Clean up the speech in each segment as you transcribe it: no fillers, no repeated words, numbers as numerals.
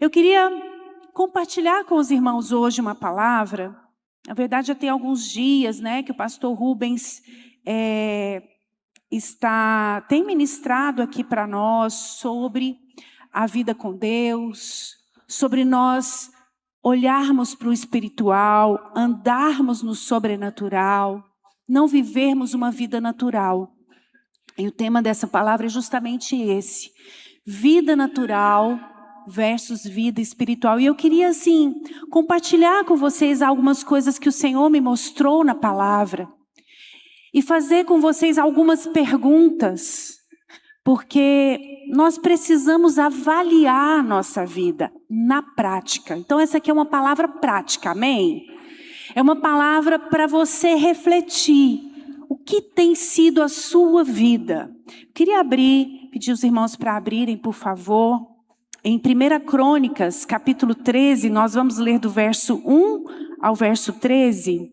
Eu queria compartilhar com os irmãos hoje uma palavra. Na verdade, já tem alguns dias, que o pastor Rubens tem ministrado aqui para nós sobre a vida com Deus, sobre nós olharmos para o espiritual, andarmos no sobrenatural, não vivermos uma vida natural. E o tema dessa palavra é justamente esse: vida natural versus vida espiritual. E eu queria, compartilhar com vocês algumas coisas que o Senhor me mostrou na palavra. E fazer com vocês algumas perguntas. Porque nós precisamos avaliar a nossa vida na prática. Então essa aqui é uma palavra prática, amém? É uma palavra para você refletir. O que tem sido a sua vida? Eu queria pedir os irmãos para abrirem, por favor. Em 1 Crônicas, capítulo 13, nós vamos ler do verso 1 ao verso 13.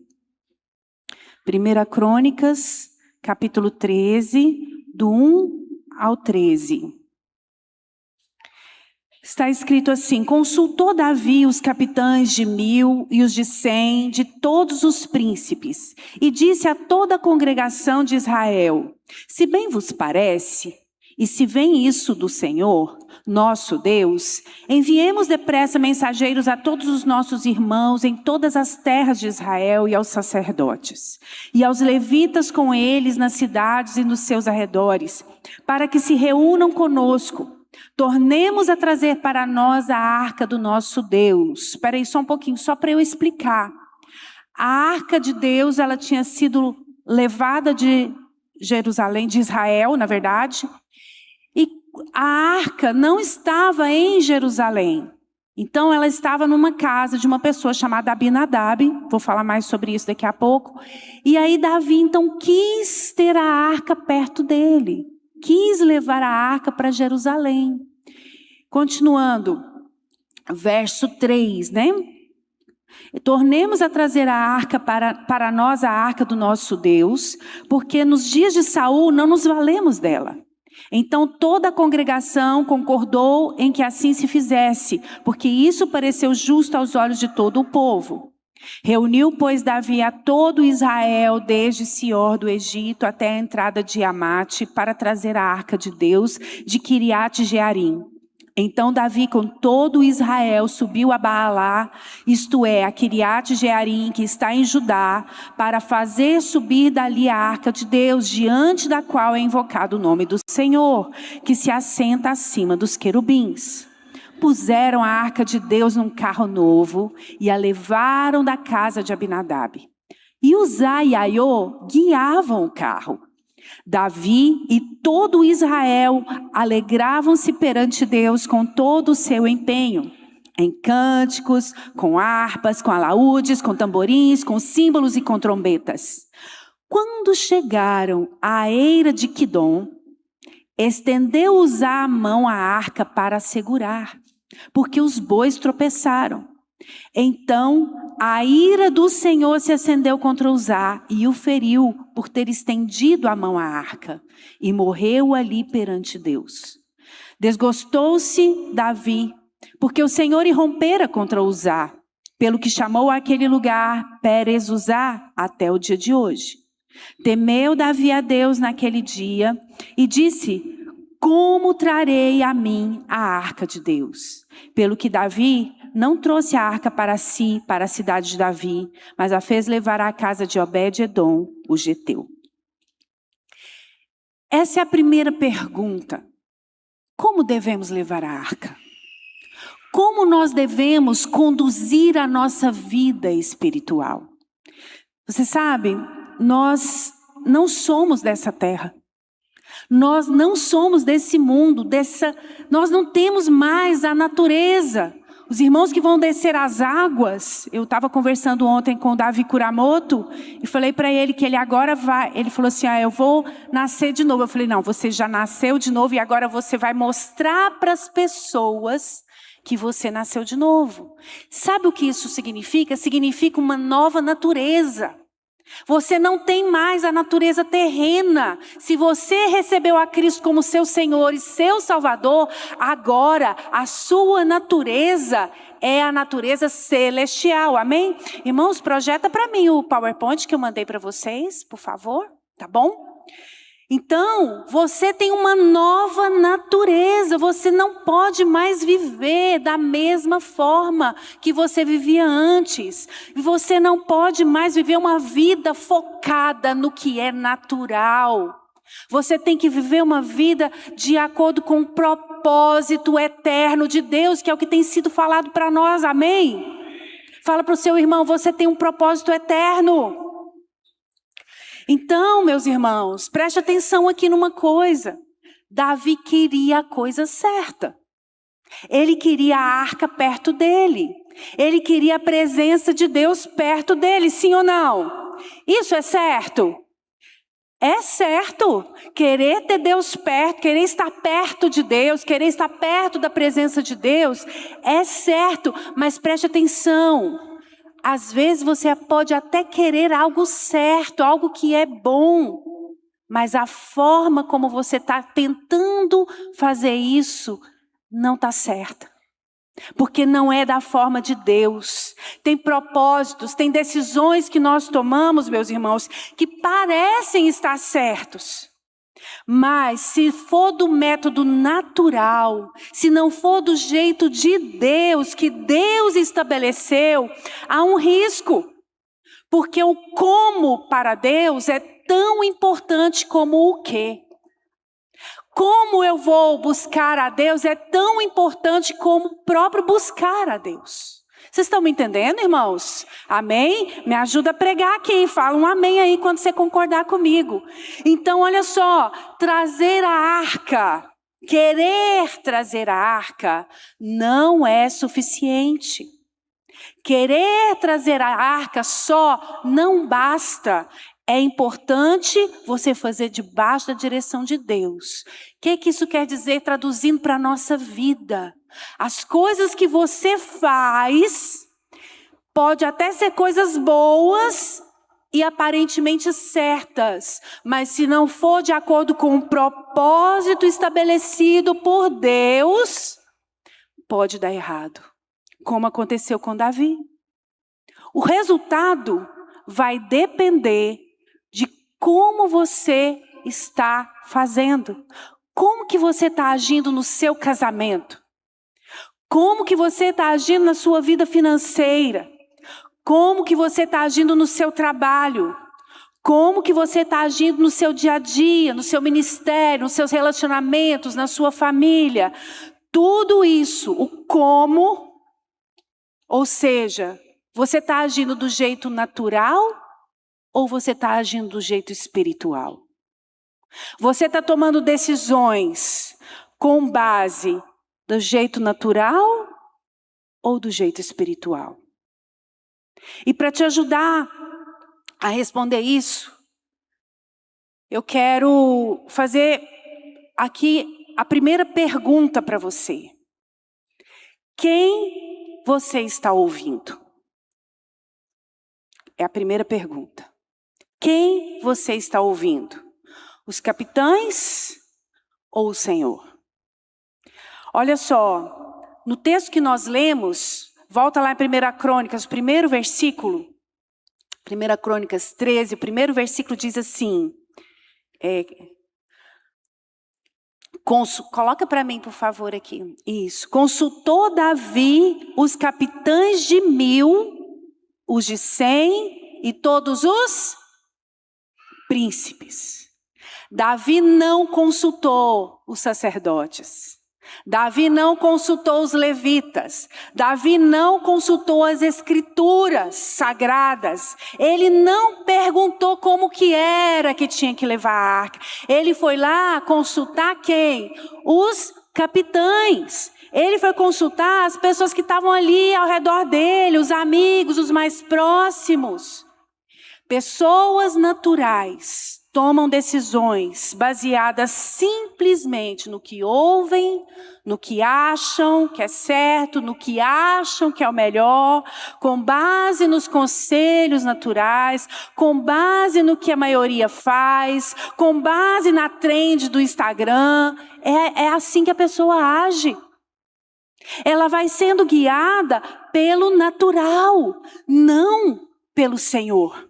1 Crônicas, capítulo 13, do 1 ao 13. Está escrito assim: consultou Davi os capitães de 1000 e os de 100, de todos os príncipes, e disse a toda a congregação de Israel: se bem vos parece, e se vem isso do Senhor, nosso Deus, enviemos depressa mensageiros a todos os nossos irmãos em todas as terras de Israel e aos sacerdotes, e aos levitas com eles nas cidades e nos seus arredores, para que se reúnam conosco. Tornemos a trazer para nós a arca do nosso Deus. Espera aí só um pouquinho, só para eu explicar. A arca de Deus, ela tinha sido levada de Jerusalém, de Israel, na verdade, e a arca não estava em Jerusalém. Então ela estava numa casa de uma pessoa chamada Abinadab. Vou falar mais sobre isso daqui a pouco. E aí Davi então quis ter a arca perto dele. Quis levar a arca para Jerusalém. Continuando, verso 3, Tornemos a trazer a arca para nós, a arca do nosso Deus, porque nos dias de Saul não nos valemos dela. Então toda a congregação concordou em que assim se fizesse, porque isso pareceu justo aos olhos de todo o povo. Reuniu, pois, Davi a todo Israel, desde Sior do Egito até a entrada de Amate, para trazer a arca de Deus de Quiriate Jearim. Então Davi com todo Israel subiu a Baalá, isto é, a Quiriate Jearim, que está em Judá, para fazer subir dali a arca de Deus, diante da qual é invocado o nome do Senhor, que se assenta acima dos querubins. Puseram a arca de Deus num carro novo e a levaram da casa de Abinadab. E Uzá e Aiô guiavam o carro. Davi e todo Israel alegravam-se perante Deus com todo o seu empenho, em cânticos, com harpas, com alaúdes, com tamborins, com símbolos e com trombetas. Quando chegaram à eira de Quidom, estendeu Uzá a mão à arca para a segurar, porque os bois tropeçaram. Então a ira do Senhor se acendeu contra Uzá e o feriu por ter estendido a mão à arca, e morreu ali perante Deus. Desgostou-se Davi, porque o Senhor irrompera contra Uzá, pelo que chamou aquele lugar Pérez Uzá até o dia de hoje. Temeu Davi a Deus naquele dia e disse: como trarei a mim a arca de Deus? Pelo que Davi não trouxe a arca para si, para a cidade de Davi, mas a fez levar à casa de Obed-edom, o geteu. Essa é a primeira pergunta. Como devemos levar a arca? Como nós devemos conduzir a nossa vida espiritual? Você sabe, nós não somos dessa terra. Nós não somos desse mundo, nós não temos mais a natureza. Os irmãos que vão descer as águas, eu estava conversando ontem com o Davi Kuramoto e falei para ele que ele agora vai, ele falou assim, eu vou nascer de novo. Eu falei, não, você já nasceu de novo e agora você vai mostrar para as pessoas que você nasceu de novo. Sabe o que isso significa? Significa uma nova natureza. Você não tem mais a natureza terrena. Se você recebeu a Cristo como seu Senhor e seu Salvador, agora a sua natureza é a natureza celestial. Amém? Irmãos, projeta para mim o PowerPoint que eu mandei para vocês, por favor. Tá bom? Então, você tem uma nova natureza. Você não pode mais viver da mesma forma que você vivia antes. Você não pode mais viver uma vida focada no que é natural. Você tem que viver uma vida de acordo com o propósito eterno de Deus, que é o que tem sido falado para nós. Amém? Fala para o seu irmão, você tem um propósito eterno. Então, meus irmãos, preste atenção aqui numa coisa. Davi queria a coisa certa. Ele queria a arca perto dele. Ele queria a presença de Deus perto dele, sim ou não? Isso é certo? É certo. Querer ter Deus perto, querer estar perto de Deus, querer estar perto da presença de Deus, é certo, mas preste atenção. Às vezes você pode até querer algo certo, algo que é bom, mas a forma como você está tentando fazer isso não está certa. Porque não é da forma de Deus. Tem propósitos, tem decisões que nós tomamos, meus irmãos, que parecem estar certos. Mas se for do método natural, se não for do jeito de Deus, que Deus estabeleceu, há um risco. Porque o como para Deus é tão importante como o que. Como eu vou buscar a Deus é tão importante como o próprio buscar a Deus. Vocês estão me entendendo, irmãos? Amém? Me ajuda a pregar aqui. Fala um amém aí quando você concordar comigo. Então, olha só. Trazer a arca, querer trazer a arca, não é suficiente. Querer trazer a arca só não basta. É importante você fazer debaixo da direção de Deus. O que isso quer dizer traduzindo para a nossa vida? As coisas que você faz, pode até ser coisas boas e aparentemente certas, mas se não for de acordo com o propósito estabelecido por Deus, pode dar errado, como aconteceu com Davi. O resultado vai depender de como você está fazendo, como que você está agindo no seu casamento. Como que você está agindo na sua vida financeira? Como que você está agindo no seu trabalho? Como que você está agindo no seu dia a dia, no seu ministério, nos seus relacionamentos, na sua família? Tudo isso, o como, ou seja, você está agindo do jeito natural ou você está agindo do jeito espiritual? Você está tomando decisões com base do jeito natural ou do jeito espiritual? E para te ajudar a responder isso, eu quero fazer aqui a primeira pergunta para você. Quem você está ouvindo? É a primeira pergunta. Quem você está ouvindo? Os capitães ou o Senhor? Olha só, no texto que nós lemos, volta lá em 1 Crônicas, o primeiro versículo, 1 Crônicas 13, o primeiro versículo diz assim, coloca para mim, por favor, aqui, isso. Consultou Davi os capitães de 1000, os de 100 e todos os príncipes. Davi não consultou os sacerdotes. Davi não consultou os levitas. Davi não consultou as escrituras sagradas. Ele não perguntou como que era que tinha que levar a arca. Ele foi lá consultar quem? Os capitães. Ele foi consultar as pessoas que estavam ali ao redor dele, os amigos, os mais próximos. Pessoas naturais tomam decisões baseadas simplesmente no que ouvem, no que acham que é certo, no que acham que é o melhor, com base nos conselhos naturais, com base no que a maioria faz, com base na trend do Instagram. É assim que a pessoa age. Ela vai sendo guiada pelo natural, não pelo Senhor.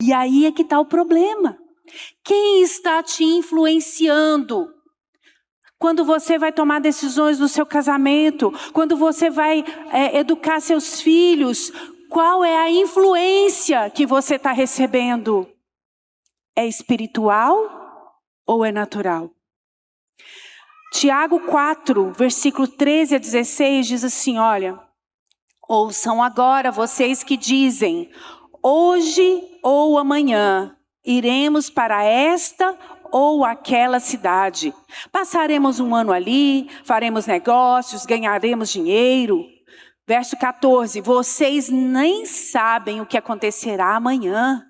E aí é que está o problema. Quem está te influenciando? Quando você vai tomar decisões no seu casamento, quando você vai educar seus filhos, qual é a influência que você está recebendo? É espiritual ou é natural? Tiago 4, versículo 13 a 16 diz assim, olha, ouçam agora vocês que dizem, hoje ou amanhã iremos para esta ou aquela cidade. Passaremos um ano ali, faremos negócios, ganharemos dinheiro. Verso 14, vocês nem sabem o que acontecerá amanhã.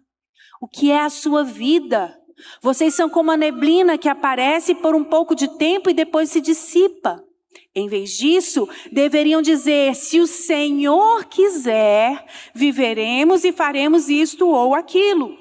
O que é a sua vida? Vocês são como a neblina que aparece por um pouco de tempo e depois se dissipa. Em vez disso, deveriam dizer, se o Senhor quiser, viveremos e faremos isto ou aquilo.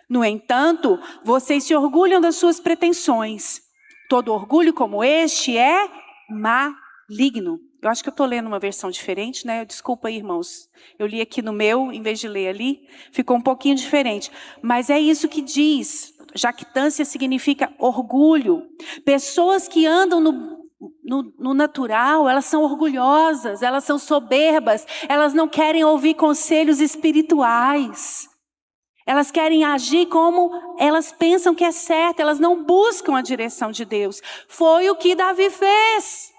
No entanto, vocês se orgulham das suas pretensões. Todo orgulho como este é maligno. Eu acho que eu estou lendo uma versão diferente, né? Desculpa aí, irmãos. Eu li aqui no meu, em vez de ler ali, ficou um pouquinho diferente. Mas é isso que diz. Jactância significa orgulho. Pessoas que andam no natural, elas são orgulhosas, elas são soberbas, elas não querem ouvir conselhos espirituais. Elas querem agir como elas pensam que é certo, elas não buscam a direção de Deus. Foi o que Davi fez.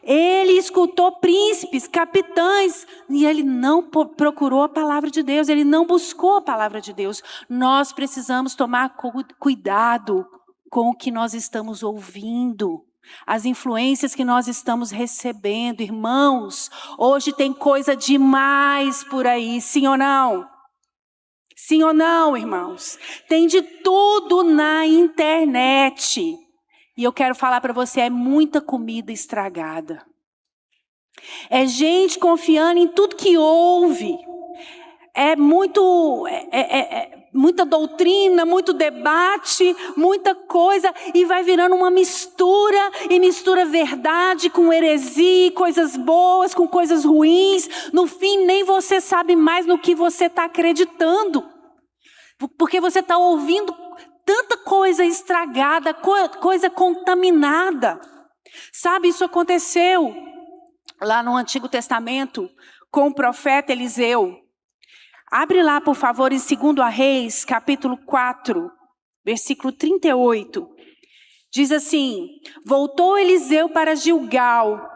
Ele escutou príncipes, capitães, e ele não procurou a palavra de Deus, ele não buscou a palavra de Deus. Nós precisamos tomar cuidado com o que nós estamos ouvindo. As influências que nós estamos recebendo, irmãos, hoje tem coisa demais por aí, sim ou não? Sim ou não, irmãos? Tem de tudo na internet. E eu quero falar para você, é muita comida estragada. É gente confiando em tudo que ouve. É muita doutrina, muito debate, muita coisa, e vai virando uma mistura, e mistura verdade com heresia, coisas boas com coisas ruins. No fim, nem você sabe mais no que você está acreditando, porque você está ouvindo tanta coisa estragada, coisa contaminada. Sabe, isso aconteceu lá no Antigo Testamento com o profeta Eliseu. Abre lá, por favor, em 2 Reis, capítulo 4, versículo 38. Diz assim, voltou Eliseu para Gilgal.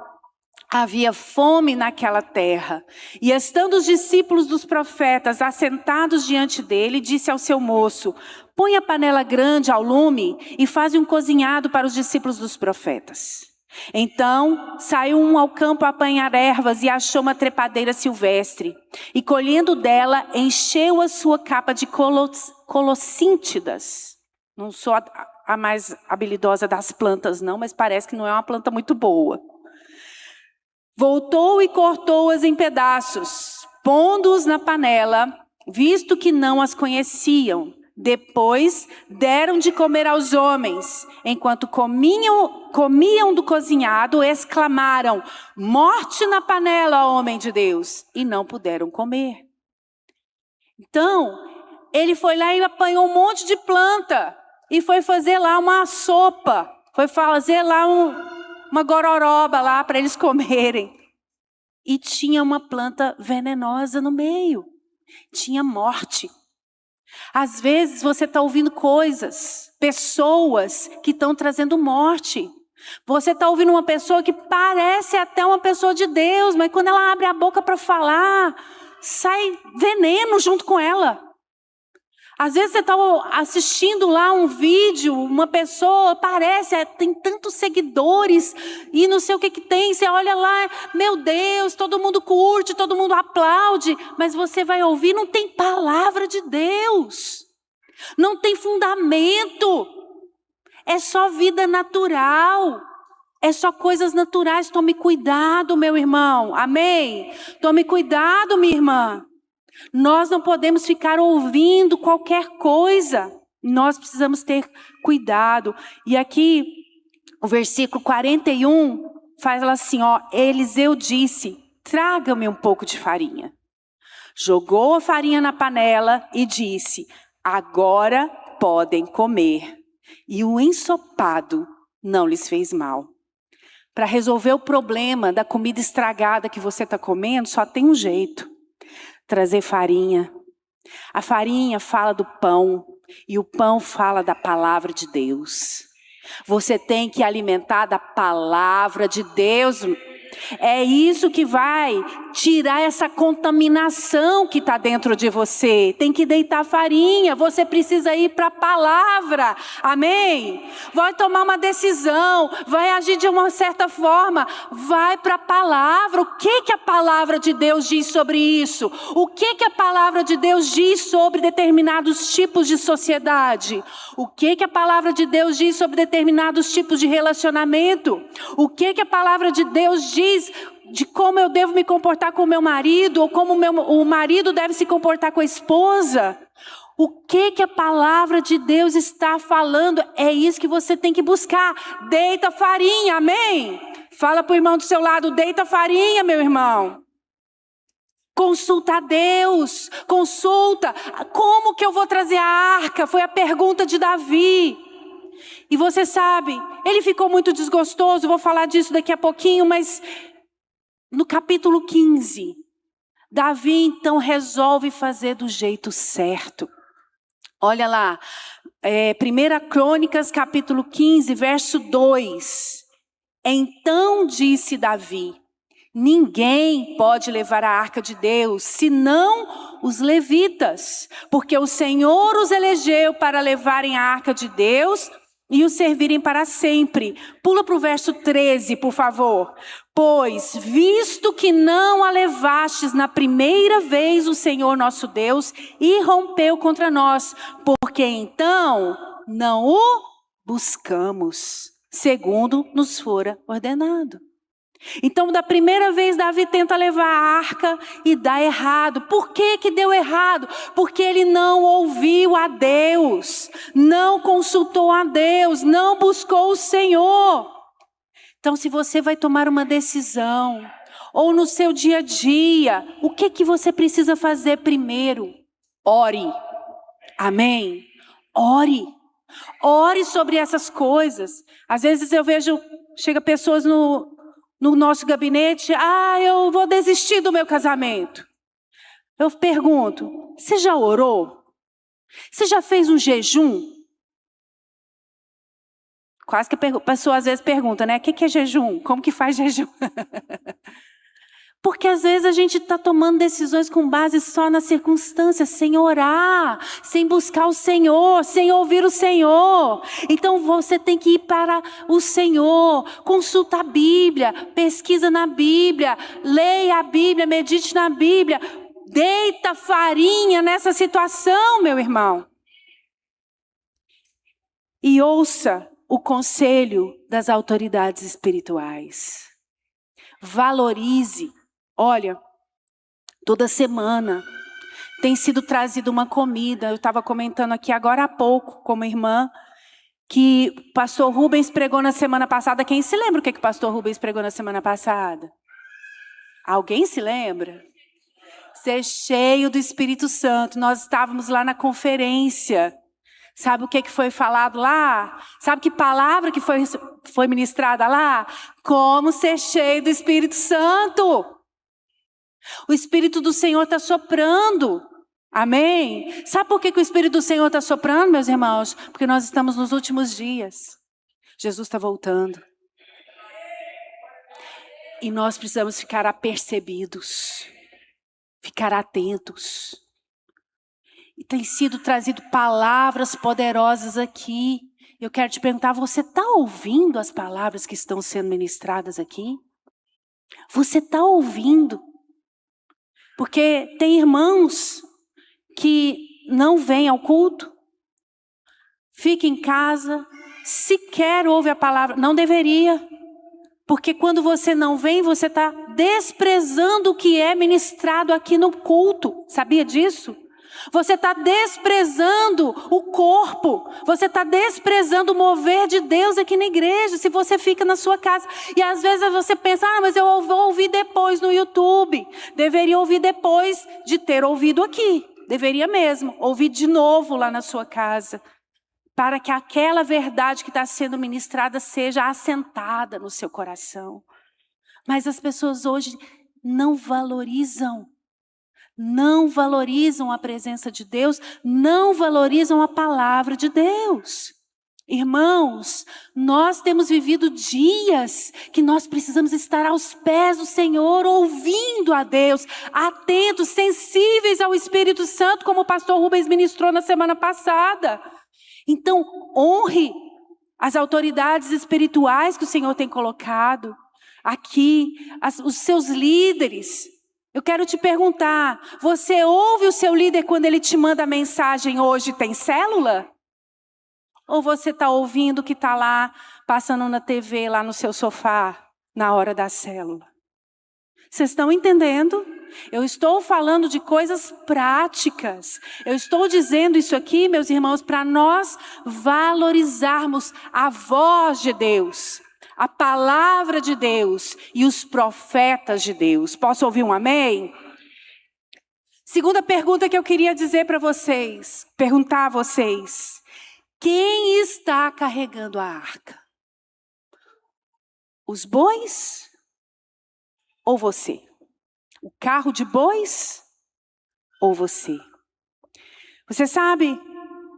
Havia fome naquela terra. E estando os discípulos dos profetas assentados diante dele, disse ao seu moço, põe a panela grande ao lume e faz um cozinhado para os discípulos dos profetas. Então saiu um ao campo a apanhar ervas e achou uma trepadeira silvestre. E colhendo dela, encheu a sua capa de colossíntidas. Não sou a mais habilidosa das plantas não, mas parece que não é uma planta muito boa. Voltou e cortou-as em pedaços, pondo-os na panela, visto que não as conheciam. Depois deram de comer aos homens. Enquanto comiam do cozinhado, exclamaram, morte na panela, homem de Deus. E não puderam comer. Então, ele foi lá e apanhou um monte de planta. E foi fazer lá uma sopa. Foi fazer lá uma gororoba lá para eles comerem. E tinha uma planta venenosa no meio. Tinha morte. Às vezes você está ouvindo coisas, pessoas que estão trazendo morte. Você está ouvindo uma pessoa que parece até uma pessoa de Deus, mas quando ela abre a boca para falar, sai veneno junto com ela. Às vezes você está assistindo lá um vídeo, uma pessoa parece, tem tantos seguidores e não sei o que tem. Você olha lá, meu Deus, todo mundo curte, todo mundo aplaude. Mas você vai ouvir, não tem palavra de Deus. Não tem fundamento. É só vida natural. É só coisas naturais. Tome cuidado, meu irmão. Amém? Tome cuidado, minha irmã. Nós não podemos ficar ouvindo qualquer coisa. Nós precisamos ter cuidado. E aqui, o versículo 41 fala assim, ó. Eliseu disse, traga-me um pouco de farinha. Jogou a farinha na panela e disse, agora podem comer. E o ensopado não lhes fez mal. Para resolver o problema da comida estragada que você está comendo, só tem um jeito. Trazer farinha. A farinha fala do pão. E o pão fala da palavra de Deus. Você tem que alimentar da palavra de Deus. É isso que vai tirar essa contaminação que está dentro de você. Tem que deitar farinha. Você precisa ir para a palavra. Amém? Vai tomar uma decisão. Vai agir de uma certa forma. Vai para a palavra. O que a palavra de Deus diz sobre isso? O que a palavra de Deus diz sobre determinados tipos de sociedade? O que a palavra de Deus diz sobre determinados tipos de relacionamento? O que a palavra de Deus diz de como eu devo me comportar com o meu marido, ou como o marido deve se comportar com a esposa? O que a palavra de Deus está falando? É isso que você tem que buscar. Deita farinha, amém? Fala para o irmão do seu lado, deita farinha, meu irmão. Consulta a Deus, consulta. Como que eu vou trazer a arca? Foi a pergunta de Davi. E você sabe, ele ficou muito desgostoso, vou falar disso daqui a pouquinho, mas no capítulo 15, Davi então resolve fazer do jeito certo. Olha lá, 1 Crônicas capítulo 15, verso 2. Então disse Davi, ninguém pode levar a arca de Deus, senão os levitas, porque o Senhor os elegeu para levarem a arca de Deus e o servirem para sempre. Pula para o verso 13, por favor. Pois, visto que não a levastes na primeira vez o Senhor nosso Deus irrompeu contra nós, porque então não o buscamos, segundo nos fora ordenado. Então, da primeira vez, Davi tenta levar a arca e dá errado. Por que deu errado? Porque ele não ouviu a Deus, não consultou a Deus, não buscou o Senhor. Então, se você vai tomar uma decisão, ou no seu dia a dia, o que você precisa fazer primeiro? Ore. Amém? Ore. Ore sobre essas coisas. Às vezes eu vejo, chega pessoas no nosso gabinete, eu vou desistir do meu casamento. Eu pergunto, você já orou? Você já fez um jejum? Quase que a pessoa às vezes pergunta, né? O que é jejum? Como que faz jejum? Porque às vezes a gente está tomando decisões com base só nas circunstâncias, sem orar, sem buscar o Senhor, sem ouvir o Senhor. Então você tem que ir para o Senhor, consulta a Bíblia, pesquisa na Bíblia, leia a Bíblia, medite na Bíblia. Deita farinha nessa situação, meu irmão. E ouça o conselho das autoridades espirituais. Valorize. Olha, toda semana tem sido trazida uma comida. Eu estava comentando aqui agora há pouco com uma irmã que o pastor Rubens pregou na semana passada. Quem se lembra o que o pastor Rubens pregou na semana passada? Alguém se lembra? Ser cheio do Espírito Santo. Nós estávamos lá na conferência. Sabe o que foi falado lá? Sabe que palavra que foi ministrada lá? Como ser cheio do Espírito Santo. O Espírito do Senhor está soprando. Amém? Sabe por que o Espírito do Senhor está soprando, meus irmãos? Porque nós estamos nos últimos dias. Jesus está voltando. E nós precisamos ficar apercebidos. Ficar atentos. E tem sido trazido palavras poderosas aqui. Eu quero te perguntar, você está ouvindo as palavras que estão sendo ministradas aqui? Você está ouvindo? Porque tem irmãos que não vêm ao culto, fica em casa, sequer ouve a palavra. Não deveria. Porque quando você não vem, você está desprezando o que é ministrado aqui no culto. Sabia disso? Você está desprezando o corpo. Você está desprezando o mover de Deus aqui na igreja. Se você fica na sua casa. E às vezes você pensa, mas eu vou ouvir depois no YouTube. Deveria ouvir depois de ter ouvido aqui. Deveria mesmo. Ouvir de novo lá na sua casa. Para que aquela verdade que está sendo ministrada seja assentada no seu coração. Mas as pessoas hoje não valorizam a presença de Deus, não valorizam a palavra de Deus. Irmãos, nós temos vivido dias que nós precisamos estar aos pés do Senhor, ouvindo a Deus, atentos, sensíveis ao Espírito Santo, como o pastor Rubens ministrou na semana passada. Então, honre as autoridades espirituais que o Senhor tem colocado aqui, os seus líderes. Eu quero te perguntar, você ouve o seu líder quando ele te manda a mensagem hoje tem célula? Ou você está ouvindo o que está lá, passando na TV, lá no seu sofá, na hora da célula? Vocês estão entendendo? Eu estou falando de coisas práticas. Eu estou dizendo isso aqui, meus irmãos, para nós valorizarmos a voz de Deus, a palavra de Deus e os profetas de Deus. Posso ouvir um amém? Segunda pergunta que eu queria dizer para vocês, perguntar a vocês. Quem está carregando a arca? Os bois ou você? O carro de bois ou você? Você sabe,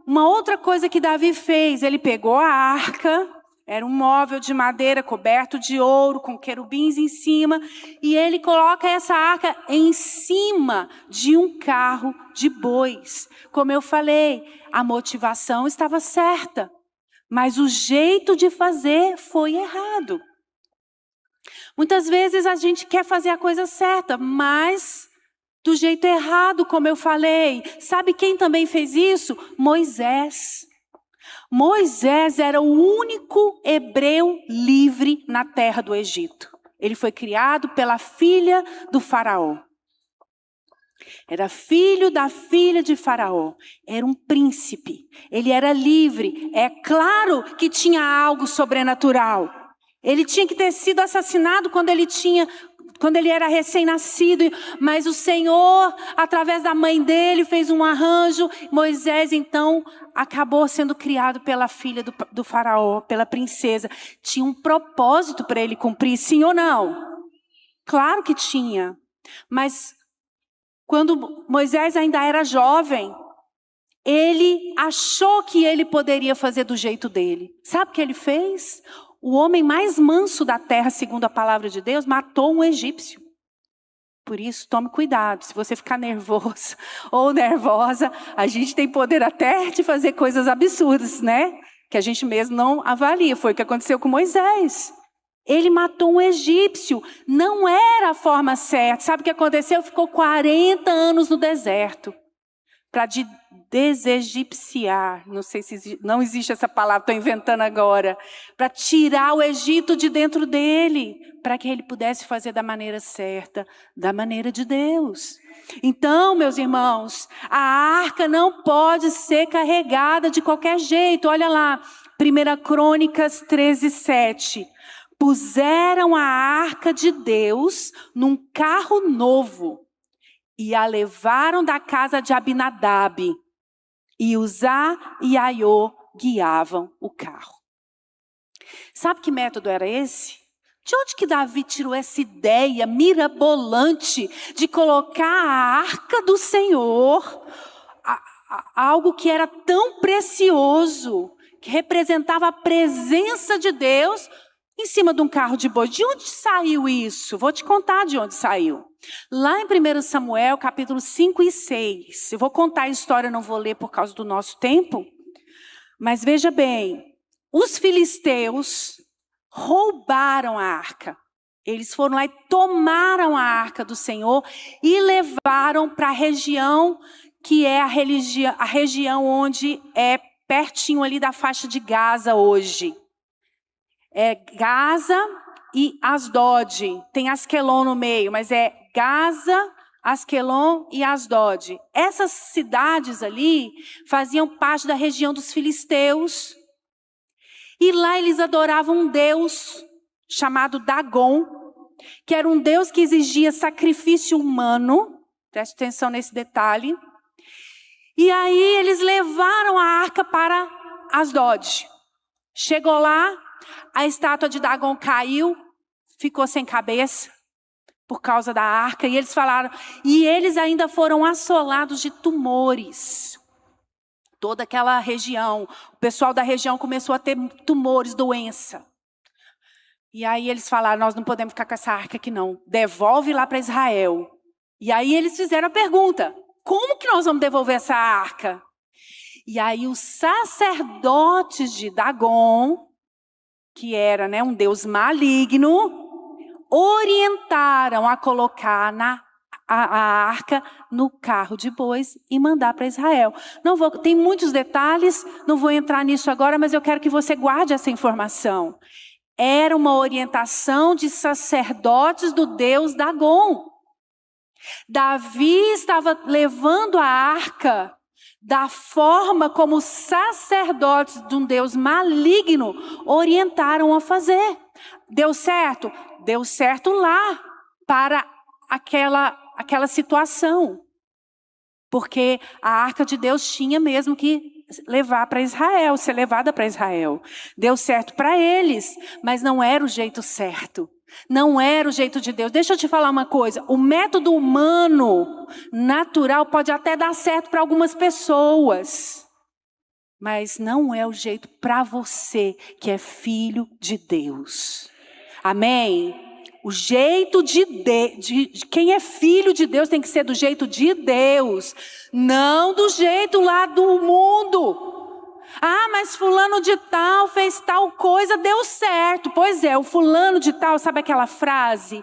uma outra coisa que Davi fez, ele pegou a arca, era um móvel de madeira coberto de ouro, com querubins em cima, e ele coloca essa arca em cima de um carro de bois. Como eu falei, a motivação estava certa, mas o jeito de fazer foi errado. Muitas vezes a gente quer fazer a coisa certa, mas do jeito errado, como eu falei. Sabe quem também fez isso? Moisés. Moisés era o único hebreu livre na terra do Egito. Ele foi criado pela filha do faraó. Era filho da filha de faraó. Era um príncipe. Ele era livre. É claro que tinha algo sobrenatural. Ele tinha que ter sido assassinado quando ele era recém-nascido, mas o Senhor, através da mãe dele, fez um arranjo. Moisés, então, acabou sendo criado pela filha do faraó, pela princesa. Tinha um propósito para ele cumprir, sim ou não? Claro que tinha. Mas quando Moisés ainda era jovem, ele achou que ele poderia fazer do jeito dele. Sabe o que ele fez? O homem mais manso da terra, segundo a palavra de Deus, matou um egípcio. Por isso, tome cuidado. Se você ficar nervoso ou nervosa, a gente tem poder até de fazer coisas absurdas, né? Que a gente mesmo não avalia. Foi o que aconteceu com Moisés. Ele matou um egípcio. Não era a forma certa. Sabe o que aconteceu? Ficou 40 anos no deserto. Para desegipciar, não sei se não existe essa palavra, estou inventando agora, para tirar o Egito de dentro dele, para que ele pudesse fazer da maneira certa, da maneira de Deus. Então, meus irmãos, a arca não pode ser carregada de qualquer jeito. Olha lá, 1 Crônicas 13:7. Puseram a arca de Deus num carro novo e a levaram da casa de Abinadab. E Uzá e Aiô guiavam o carro. Sabe que método era esse? De onde que Davi tirou essa ideia mirabolante de colocar a arca do Senhor, algo que era tão precioso, que representava a presença de Deus, em cima de um carro de boi? De onde saiu isso? Vou te contar de onde saiu. Lá em 1 Samuel, capítulo 5 e 6. Eu vou contar a história, não vou ler por causa do nosso tempo. Mas veja bem, os filisteus roubaram a arca. Eles foram lá e tomaram a arca do Senhor e levaram para a região que é a região onde é pertinho ali da faixa de Gaza hoje. É Gaza e Asdod. Tem Asquelon no meio, mas é Gaza, Asquelon e Asdod. Essas cidades ali faziam parte da região dos filisteus. E lá eles adoravam um deus chamado Dagon, que era um deus que exigia sacrifício humano. Preste atenção nesse detalhe. E aí eles levaram a arca para Asdod. Chegou lá, a estátua de Dagon caiu, ficou sem cabeça por causa da arca. E eles falaram, e eles ainda foram assolados de tumores. Toda aquela região, o pessoal da região começou a ter tumores, doença. E aí eles falaram, nós não podemos ficar com essa arca aqui não, devolve lá para Israel. E aí eles fizeram a pergunta, como que nós vamos devolver essa arca? E aí os sacerdotes de Dagon, que era, né, um deus maligno, orientaram a colocar a arca no carro de bois e mandar para Israel. Tem muitos detalhes, não vou entrar nisso agora, mas eu quero que você guarde essa informação. Era uma orientação de sacerdotes do deus Dagon. Davi estava levando a arca da forma como os sacerdotes de um Deus maligno orientaram a fazer. Deu certo? Deu certo lá para aquela situação. Porque a arca de Deus tinha mesmo que levar para Israel, ser levada para Israel. Deu certo para eles, mas não era o jeito certo. Não era o jeito de Deus. Deixa eu te falar uma coisa. O método humano, natural, pode até dar certo para algumas pessoas. Mas não é o jeito para você, que é filho de Deus. Amém? O jeito de quem é filho de Deus tem que ser do jeito de Deus. Não do jeito lá do mundo. Ah, mas fulano de tal fez tal coisa, deu certo. Pois é, o fulano de tal, sabe aquela frase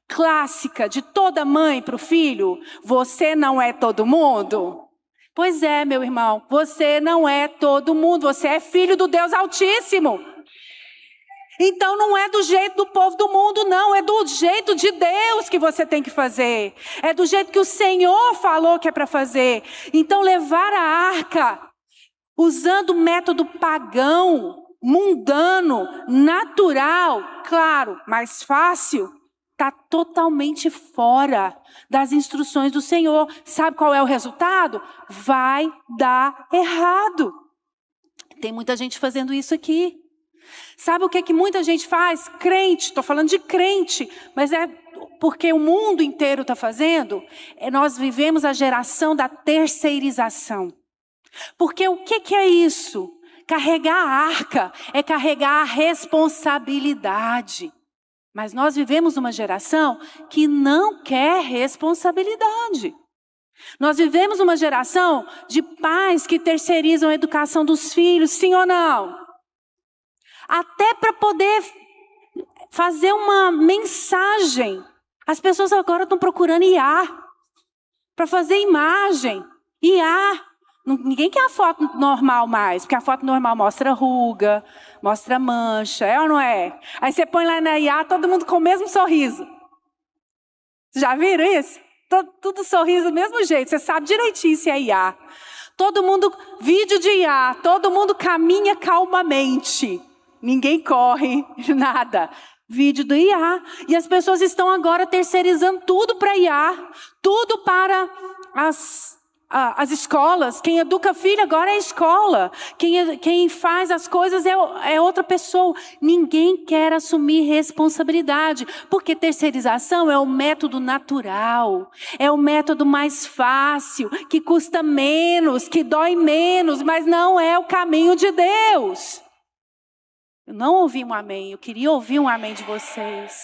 clássica de toda mãe para o filho? Você não é todo mundo? Pois é, meu irmão, você não é todo mundo, você é filho do Deus Altíssimo. Então não é do jeito do povo do mundo, não. É do jeito de Deus que você tem que fazer. É do jeito que o Senhor falou que é para fazer. Então levar a arca usando o método pagão, mundano, natural, claro, mais fácil, está totalmente fora das instruções do Senhor. Sabe qual é o resultado? Vai dar errado. Tem muita gente fazendo isso aqui. Sabe o que muita gente faz? Crente, estou falando de crente, mas é porque o mundo inteiro está fazendo. Nós vivemos a geração da terceirização. Porque o que é isso? Carregar a arca é carregar a responsabilidade. Mas nós vivemos uma geração que não quer responsabilidade. Nós vivemos uma geração de pais que terceirizam a educação dos filhos, sim ou não? Até para poder fazer uma mensagem. As pessoas agora estão procurando IA. Para fazer imagem. IA. Ninguém quer a foto normal mais. Porque a foto normal mostra ruga, mostra mancha. É ou não é? Aí você põe lá na IA, todo mundo com o mesmo sorriso. Já viram isso? Tudo sorriso do mesmo jeito. Você sabe direitinho se é IA. Todo mundo, vídeo de IA. Todo mundo caminha calmamente. Ninguém corre, nada. Vídeo do IA. E as pessoas estão agora terceirizando tudo para IA. Tudo para as escolas. Quem educa filho agora é a escola. Quem faz as coisas é outra pessoa. Ninguém quer assumir responsabilidade. Porque terceirização é o método natural. É o método mais fácil. Que custa menos, que dói menos. Mas não é o caminho de Deus. Eu não ouvi um amém, eu queria ouvir um amém de vocês.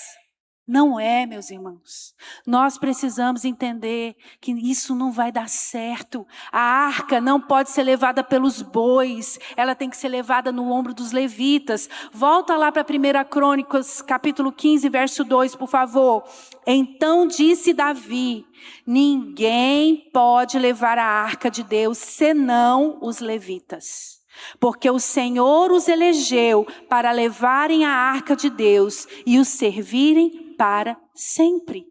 Não é, meus irmãos. Nós precisamos entender que isso não vai dar certo. A arca não pode ser levada pelos bois, ela tem que ser levada no ombro dos levitas. Volta lá para 1 Crônicas, capítulo 15, verso 2, por favor. Então disse Davi, ninguém pode levar a arca de Deus senão os levitas. porque o Senhor os elegeu para levarem a arca de Deus e os servirem para sempre.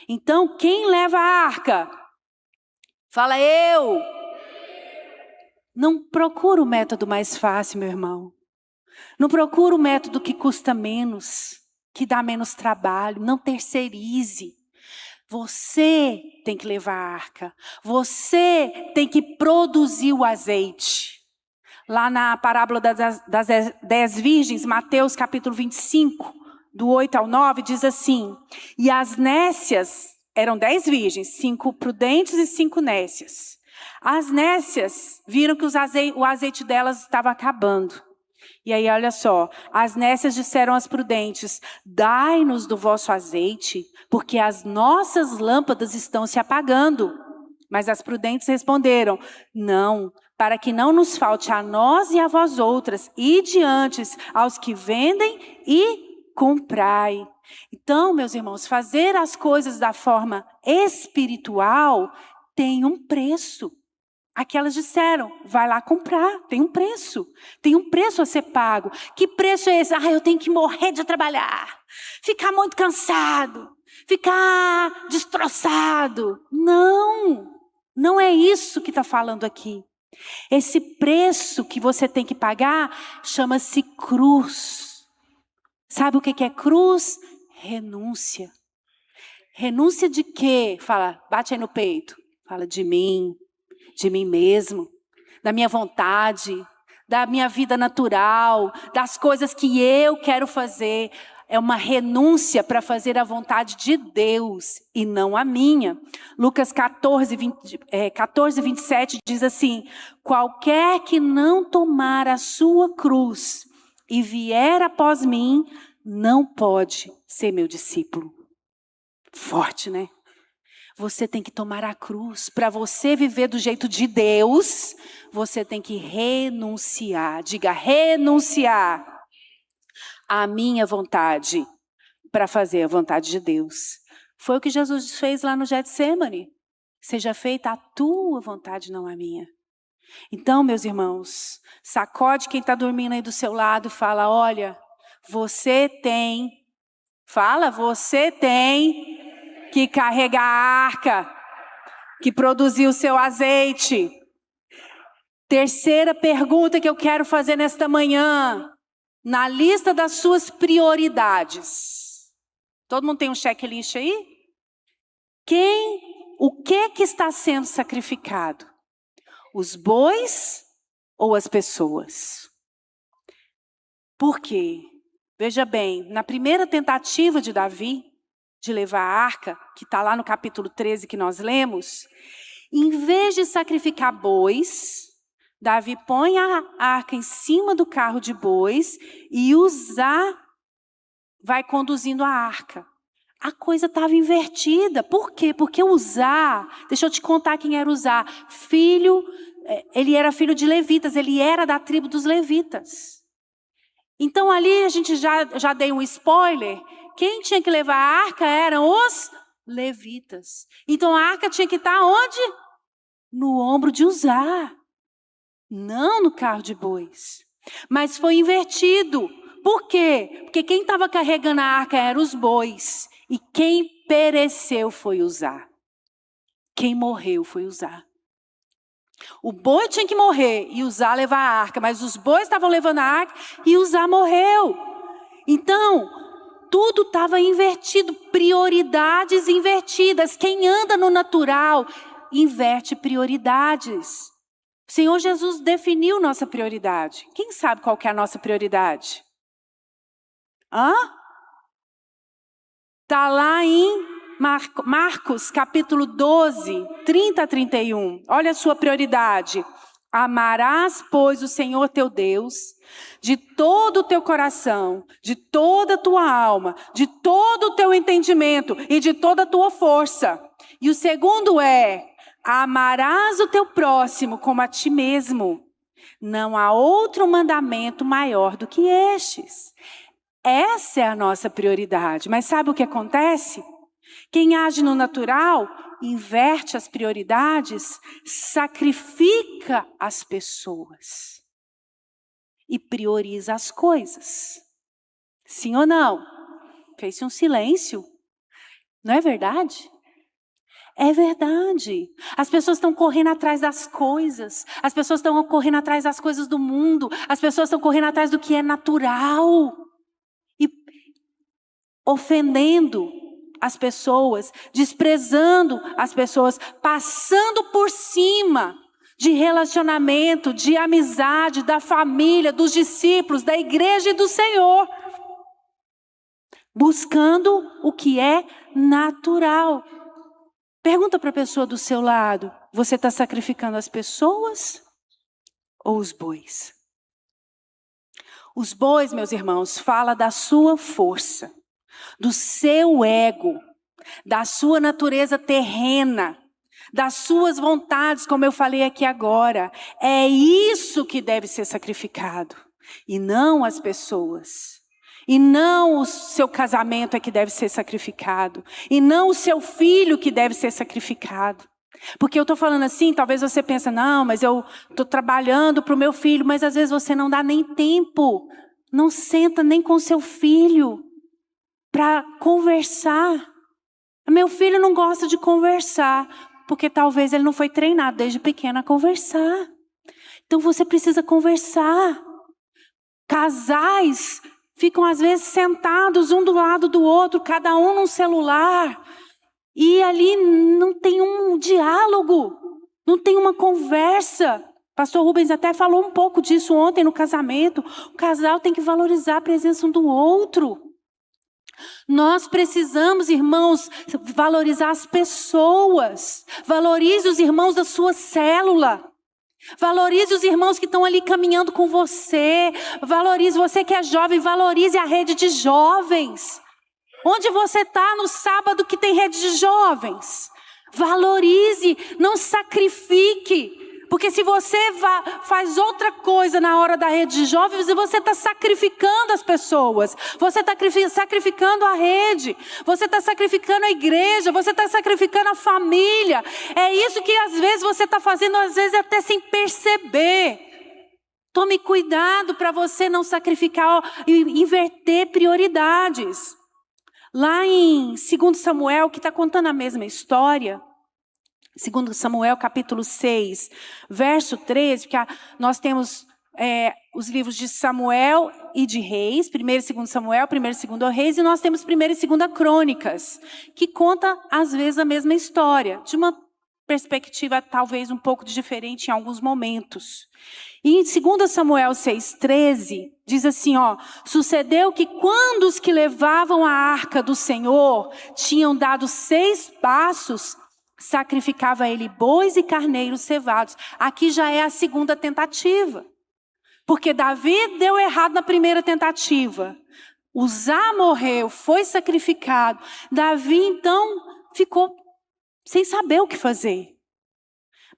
Então, quem leva a arca? Fala eu. Não procura o método mais fácil, meu irmão. Não procura o método que custa menos, que dá menos trabalho. Não terceirize. Você tem que levar a arca. Você tem que produzir o azeite. Lá na parábola das 10 virgens, Mateus capítulo 25, do 8 ao 9, diz assim: e as nécias, eram 10 virgens, 5 prudentes e 5 nécias. As nécias viram que o azeite delas estava acabando. E aí olha só, as nécias disseram às prudentes: dai-nos do vosso azeite, porque as nossas lâmpadas estão se apagando. Mas as prudentes responderam: não, para que não nos falte a nós e a vós outras, ide antes aos que vendem e comprai. Então, meus irmãos, fazer as coisas da forma espiritual tem um preço. Aquelas disseram: vai lá comprar, tem um preço a ser pago. Que preço é esse? Eu tenho que morrer de trabalhar, ficar muito cansado, ficar destroçado. Não é isso que está falando aqui. Esse preço que você tem que pagar chama-se cruz. Sabe o que é cruz? Renúncia. Renúncia de quê? Fala, bate aí no peito. Fala de mim mesmo, da minha vontade, da minha vida natural, das coisas que eu quero fazer. É uma renúncia para fazer a vontade de Deus e não a minha. Lucas 14, 27 diz assim: qualquer que não tomar a sua cruz e vier após mim, não pode ser meu discípulo. Forte, né? Você tem que tomar a cruz. Para você viver do jeito de Deus, você tem que renunciar. Diga, renunciar à minha vontade para fazer a vontade de Deus. Foi o que Jesus fez lá no Getsêmani. Seja feita a tua vontade, não a minha. Então, meus irmãos, sacode quem está dormindo aí do seu lado e fala: olha, você tem que carregar a arca, que produziu o seu azeite. Terceira pergunta que eu quero fazer nesta manhã. Na lista das suas prioridades. Todo mundo tem um checklist aí? O que está sendo sacrificado? Os bois ou as pessoas? Por quê? Veja bem, na primeira tentativa de Davi, de levar a arca, que está lá no capítulo 13 que nós lemos, em vez de sacrificar bois, Davi põe a arca em cima do carro de bois e Uzá vai conduzindo a arca. A coisa estava invertida. Por quê? Porque Uzá, deixa eu te contar quem era Uzá. Ele era filho de levitas, ele era da tribo dos levitas. Então ali a gente já dei um spoiler. Quem tinha que levar a arca eram os levitas. Então a arca tinha que estar onde? No ombro de Uzá. Não no carro de bois. Mas foi invertido. Por quê? Porque quem estava carregando a arca eram os bois. E quem pereceu foi Uzá. Quem morreu foi Uzá. O boi tinha que morrer e Uzá levar a arca. Mas os bois estavam levando a arca e Uzá morreu. Então, tudo estava invertido. Prioridades invertidas. Quem anda no natural, inverte prioridades. O Senhor Jesus definiu nossa prioridade. Quem sabe qual que é a nossa prioridade? Está lá em Marcos capítulo 12, 30 a 31. Olha a sua prioridade. Amarás, pois, o Senhor teu Deus de todo o teu coração, de toda a tua alma, de todo o teu entendimento e de toda a tua força. E o segundo é: amarás o teu próximo como a ti mesmo. Não há outro mandamento maior do que estes. Essa é a nossa prioridade. Mas sabe o que acontece? Quem age no natural, inverte as prioridades, sacrifica as pessoas. e prioriza as coisas. Sim ou não? Fez-se um silêncio. Não é verdade? É verdade. As pessoas estão correndo atrás das coisas. As pessoas estão correndo atrás das coisas do mundo. As pessoas estão correndo atrás do que é natural. E ofendendo as pessoas, desprezando as pessoas, passando por cima de relacionamento, de amizade, da família, dos discípulos, da igreja e do Senhor. Buscando o que é natural. Pergunta para a pessoa do seu lado, você está sacrificando as pessoas ou os bois? Os bois, meus irmãos, fala da sua força, do seu ego, da sua natureza terrena, das suas vontades, como eu falei aqui agora. É isso que deve ser sacrificado, e não as pessoas. E não o seu casamento é que deve ser sacrificado. E não o seu filho que deve ser sacrificado. Porque eu estou falando assim, talvez você pense, não, mas eu estou trabalhando para o meu filho. Mas às vezes você não dá nem tempo. Não senta nem com seu filho para conversar. Meu filho não gosta de conversar. Porque talvez ele não foi treinado desde pequeno a conversar. Então você precisa conversar. Casais ficam às vezes sentados um do lado do outro, cada um num celular. E ali não tem um diálogo, não tem uma conversa. Pastor Rubens até falou um pouco disso ontem no casamento. O casal tem que valorizar a presença um do outro. Nós precisamos, irmãos, valorizar as pessoas. Valorize os irmãos da sua célula. Valorize os irmãos que estão ali caminhando com você. Valorize você que é jovem, valorize a rede de jovens. Onde você está no sábado que tem rede de jovens? Valorize, não sacrifique. Porque se você faz outra coisa na hora da rede de jovens, você está sacrificando as pessoas. Você está sacrificando a rede. Você está sacrificando a igreja. Você está sacrificando a família. É isso que às vezes você está fazendo, às vezes até sem perceber. Tome cuidado para você não sacrificar e inverter prioridades. Lá em 2 Samuel, que está contando a mesma história, 2 Samuel capítulo 6, verso 13, porque nós temos os livros de Samuel e de Reis, 1 e 2 Samuel, 1 e 2 Reis, e nós temos 1 e 2 Crônicas, que conta às vezes a mesma história, de uma perspectiva talvez um pouco diferente em alguns momentos. E em 2 Samuel 6,13, diz assim, sucedeu que quando os que levavam a arca do Senhor tinham dado 6 passos, sacrificava ele bois e carneiros cevados. Aqui já é a segunda tentativa. Porque Davi deu errado na primeira tentativa. Uzá morreu, foi sacrificado. Davi então ficou sem saber o que fazer.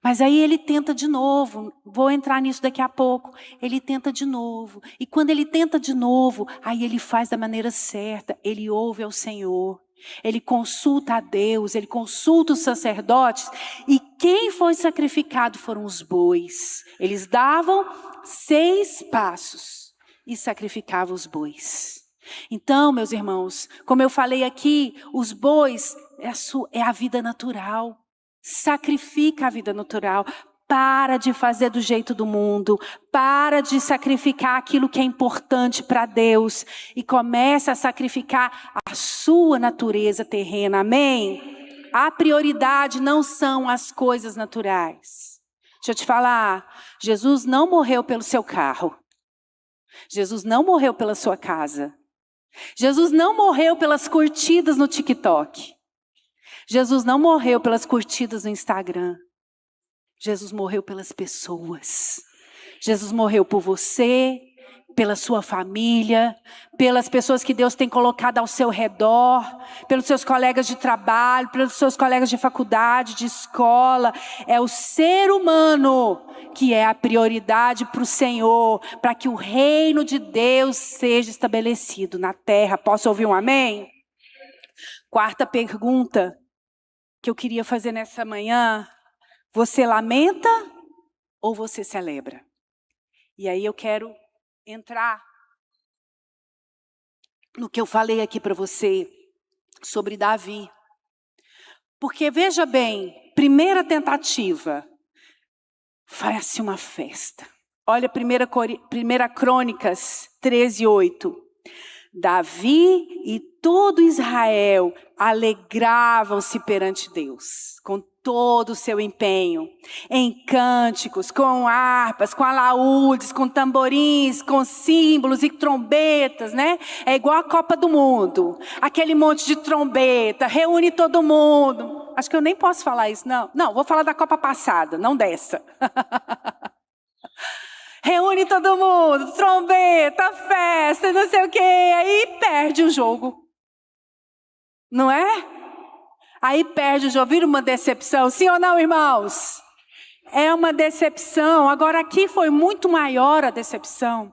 Mas aí ele tenta de novo, vou entrar nisso daqui a pouco. Ele tenta de novo. E quando ele tenta de novo, aí ele faz da maneira certa. Ele ouve ao Senhor. Ele consulta a Deus, ele consulta os sacerdotes. E quem foi sacrificado foram os bois. Eles davam 6 passos e sacrificavam os bois. Então, meus irmãos, como eu falei aqui, os bois é a vida natural. Sacrifica a vida natural. Para de fazer do jeito do mundo. Para de sacrificar aquilo que é importante para Deus. E começa a sacrificar a sua natureza terrena. Amém? A prioridade não são as coisas naturais. Deixa eu te falar. Jesus não morreu pelo seu carro. Jesus não morreu pela sua casa. Jesus não morreu pelas curtidas no TikTok. Jesus não morreu pelas curtidas no Instagram. Jesus morreu pelas pessoas. Jesus morreu por você, pela sua família, pelas pessoas que Deus tem colocado ao seu redor, pelos seus colegas de trabalho, pelos seus colegas de faculdade, de escola. É o ser humano que é a prioridade para o Senhor, para que o reino de Deus seja estabelecido na terra. Posso ouvir um amém? Quarta pergunta que eu queria fazer nessa manhã: você lamenta ou você celebra? E aí eu quero entrar no que eu falei aqui para você sobre Davi. Porque veja bem, primeira tentativa, faz-se uma festa. Olha 1 Crônicas 13:8. Davi e todo Israel alegravam-se perante Deus, com todo o seu empenho, em cânticos, com harpas, com alaúdes, com tamborins, com símbolos e trombetas, né? É igual a Copa do Mundo, aquele monte de trombeta, reúne todo mundo. Acho que eu nem posso falar isso, não. Não, vou falar da Copa passada, não dessa. Reúne todo mundo, trombeta, festa, não sei o quê, aí perde o jogo. Não é? Aí perde o jogo, vira uma decepção, sim ou não, irmãos? É uma decepção. Agora aqui foi muito maior a decepção.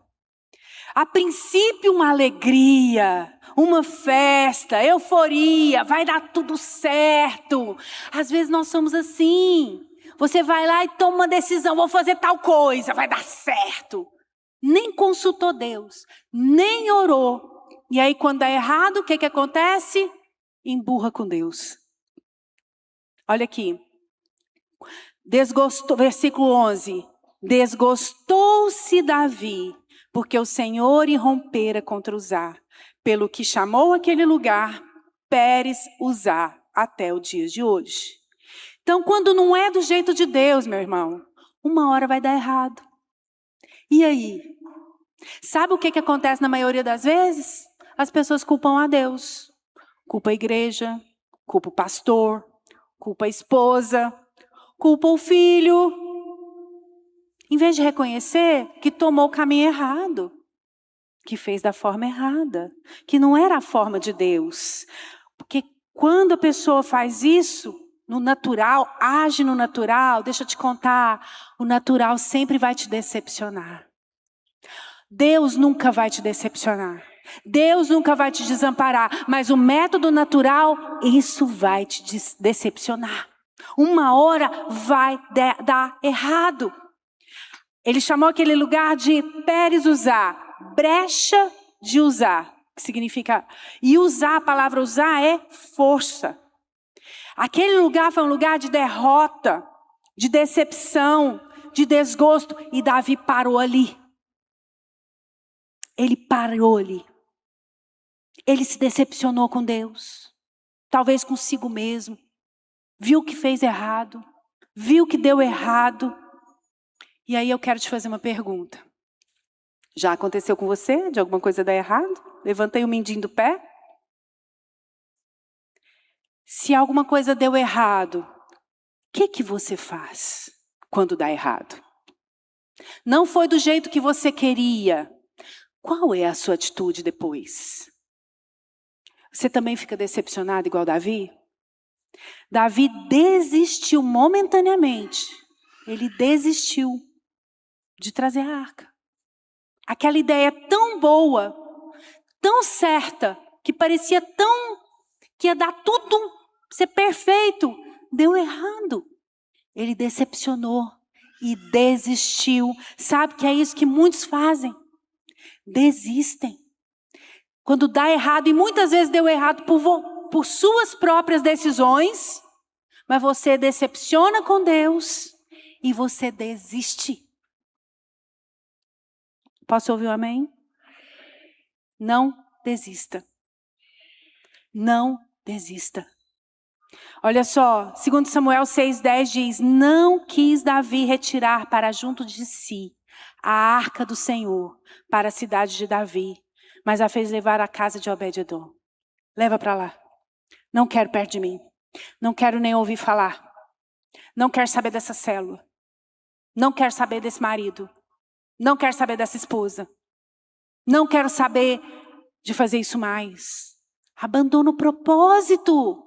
A princípio uma alegria, uma festa, euforia, vai dar tudo certo. Às vezes nós somos assim. Você vai lá e toma uma decisão, vou fazer tal coisa, vai dar certo. Nem consultou Deus, nem orou. E aí quando dá errado, o que acontece? Emburra com Deus. Olha aqui. Versículo 11. Desgostou-se Davi, porque o Senhor irrompera contra Uzá, pelo que chamou aquele lugar Pérez Uzá, até o dia de hoje. Então, quando não é do jeito de Deus, meu irmão, uma hora vai dar errado. E aí? Sabe o que acontece na maioria das vezes? As pessoas culpam a Deus. Culpa a igreja, culpa o pastor, culpa a esposa, culpa o filho. Em vez de reconhecer que tomou o caminho errado, que fez da forma errada, que não era a forma de Deus. Porque quando a pessoa faz isso, no natural, age no natural, deixa eu te contar, o natural sempre vai te decepcionar. Deus nunca vai te decepcionar. Deus nunca vai te desamparar. Mas o método natural, isso vai te decepcionar. Uma hora vai dar errado. Ele chamou aquele lugar de Pérez Uzá, brecha de Uzá, que significa, e usar, a palavra usar é força. Aquele lugar foi um lugar de derrota, de decepção, de desgosto, e Davi parou ali. Ele parou ali. Ele se decepcionou com Deus, talvez consigo mesmo, viu que fez errado, viu que deu errado. E aí eu quero te fazer uma pergunta. Já aconteceu com você, de alguma coisa dar errado? Levantei o mindinho do pé. Se alguma coisa deu errado, o que você faz quando dá errado? Não foi do jeito que você queria. Qual é a sua atitude depois? Você também fica decepcionado igual Davi? Davi desistiu momentaneamente. Ele desistiu de trazer a arca. Aquela ideia tão boa, tão certa, que parecia tão que ia dar tudo, ser perfeito, deu errado. Ele decepcionou e desistiu. Sabe que é isso que muitos fazem? Desistem. Quando dá errado, e muitas vezes deu errado por suas próprias decisões, mas você decepciona com Deus e você desiste. Posso ouvir um amém? Não desista. Não desista. Olha só, 2 Samuel 6,10 diz, não quis Davi retirar para junto de si a arca do Senhor para a cidade de Davi, mas a fez levar à casa de Obed-edom. Leva para lá. Não quero perto de mim. Não quero nem ouvir falar. Não quero saber dessa célula. Não quero saber desse marido. Não quero saber dessa esposa. Não quero saber de fazer isso mais. Abandona o propósito.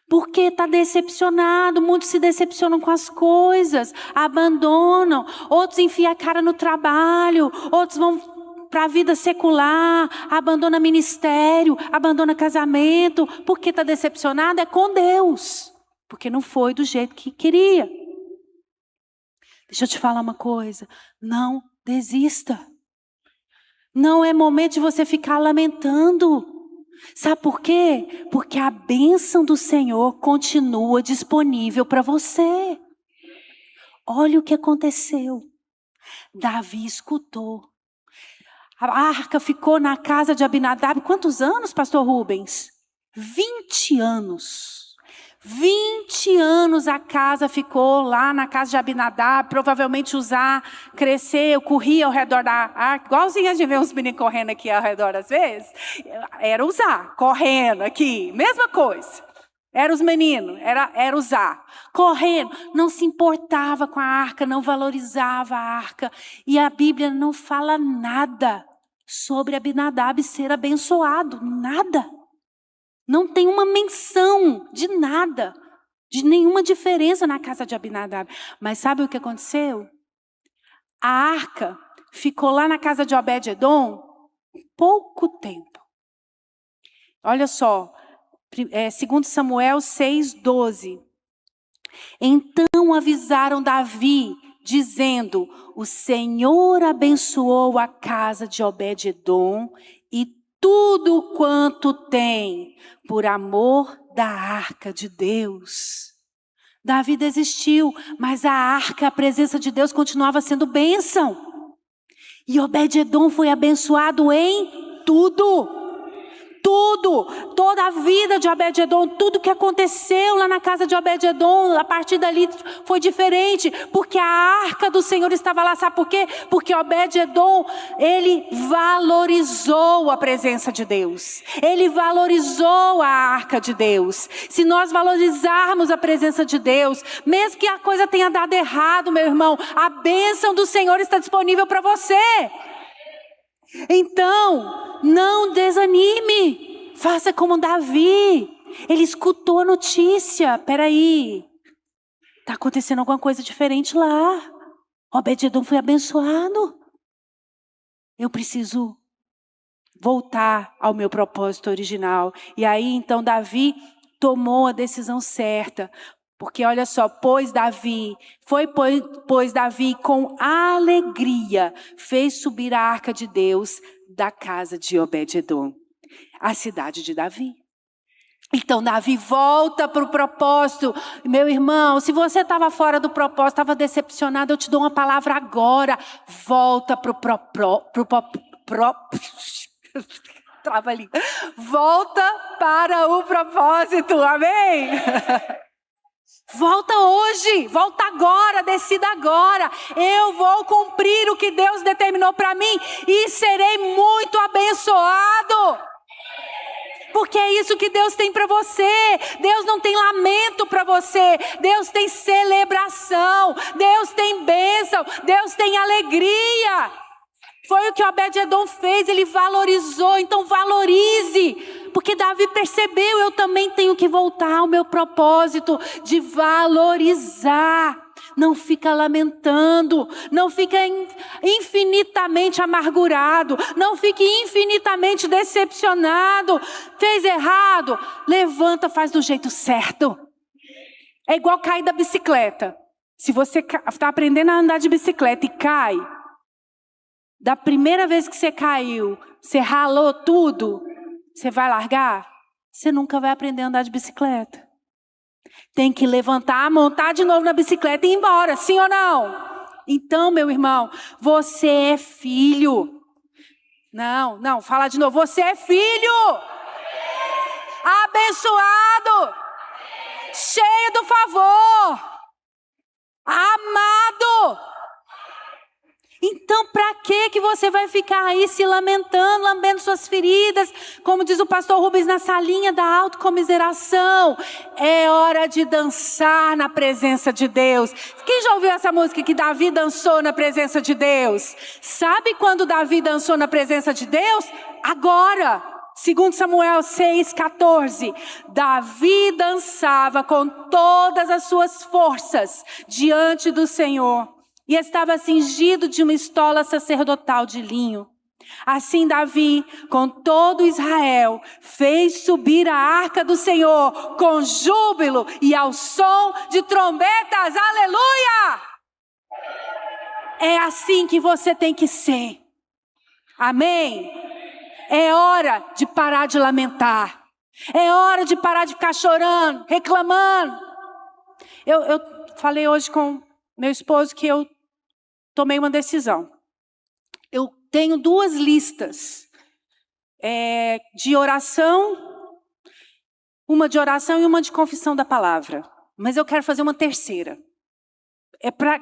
Porque está decepcionado. Muitos se decepcionam com as coisas. Abandonam. Outros enfiam a cara no trabalho. Outros vão para a vida secular. Abandona ministério. Abandona casamento. Porque está decepcionado é com Deus. Porque não foi do jeito que queria. Deixa eu te falar uma coisa. Não desista. Não é momento de você ficar lamentando. Sabe por quê? Porque a bênção do Senhor continua disponível para você. Olha o que aconteceu. Davi escutou. A arca ficou na casa de Abinadab. Quantos anos, pastor Rubens? 20 anos. 20 anos a casa ficou lá na casa de Abinadab. Provavelmente Uzá cresceu, corria ao redor da arca. Igualzinho a gente vê uns meninos correndo aqui ao redor às vezes. Era Uzá correndo aqui. Mesma coisa. Era os meninos, era Uzá. Correndo, não se importava com a arca, não valorizava a arca. E a Bíblia não fala nada sobre Abinadab ser abençoado. Nada. Não tem uma menção de nada, de nenhuma diferença na casa de Abinadab. Mas sabe o que aconteceu? A arca ficou lá na casa de Obed-edom pouco tempo. Olha só, 2 Samuel 6:12. Então avisaram Davi, dizendo: o Senhor abençoou a casa de Obed-edom e tudo quanto tem, por amor da arca de Deus. Davi desistiu, mas a arca, a presença de Deus continuava sendo bênção. E Obed-edom foi abençoado em tudo. Tudo, toda a vida de Obed-edom, tudo que aconteceu lá na casa de Obed-edom, a partir dali foi diferente, porque a arca do Senhor estava lá. Sabe por quê? Porque Obed-edom, ele valorizou a presença de Deus, ele valorizou a arca de Deus. Se nós valorizarmos a presença de Deus, mesmo que a coisa tenha dado errado, meu irmão, a bênção do Senhor está disponível para você. Então, não desanime, faça como Davi. Ele escutou a notícia. Peraí, está acontecendo alguma coisa diferente lá. Obed-edom foi abençoado. Eu preciso voltar ao meu propósito original. E aí então Davi tomou a decisão certa. Porque olha só, pois Davi com alegria fez subir a arca de Deus da casa de Obed-edom, a cidade de Davi. Então Davi volta para o propósito. Meu irmão, se você estava fora do propósito, estava decepcionado, eu te dou uma palavra agora. Volta para o trava ali. Volta para o propósito, amém? Volta hoje, volta agora, decida agora. Eu vou cumprir o que Deus determinou para mim e serei muito abençoado. Porque é isso que Deus tem para você. Deus não tem lamento para você. Deus tem celebração. Deus tem bênção. Deus tem alegria. Foi o que Obed-edom fez, ele valorizou. Então valorize. Porque Davi percebeu, eu também tenho que voltar ao meu propósito de valorizar. Não fica lamentando, não fica infinitamente amargurado, não fique infinitamente decepcionado. Fez errado, levanta, faz do jeito certo. É igual cair da bicicleta. Se você está aprendendo a andar de bicicleta e cai, da primeira vez que você caiu, você ralou tudo, você vai largar? Você nunca vai aprender a andar de bicicleta. Tem que levantar, montar de novo na bicicleta e ir embora, sim ou não? Então, meu irmão, você é filho. Não, fala de novo. Você é filho. Abençoado. Cheio do favor. Amado. Então, para que você vai ficar aí se lamentando, lambendo suas feridas? Como diz o pastor Rubens na salinha da autocomiseração. É hora de dançar na presença de Deus. Quem já ouviu essa música que Davi dançou na presença de Deus? Sabe quando Davi dançou na presença de Deus? Agora. 2 Samuel 6,14. Davi dançava com todas as suas forças diante do Senhor. E estava cingido de uma estola sacerdotal de linho. Assim Davi, com todo Israel, fez subir a arca do Senhor com júbilo e ao som de trombetas. Aleluia! É assim que você tem que ser. Amém? É hora de parar de lamentar. É hora de parar de ficar chorando, reclamando. Eu falei hoje com meu esposo que eu tomei uma decisão. Eu tenho 2 listas de oração, uma de oração e uma de confissão da palavra. Mas eu quero fazer uma terceira.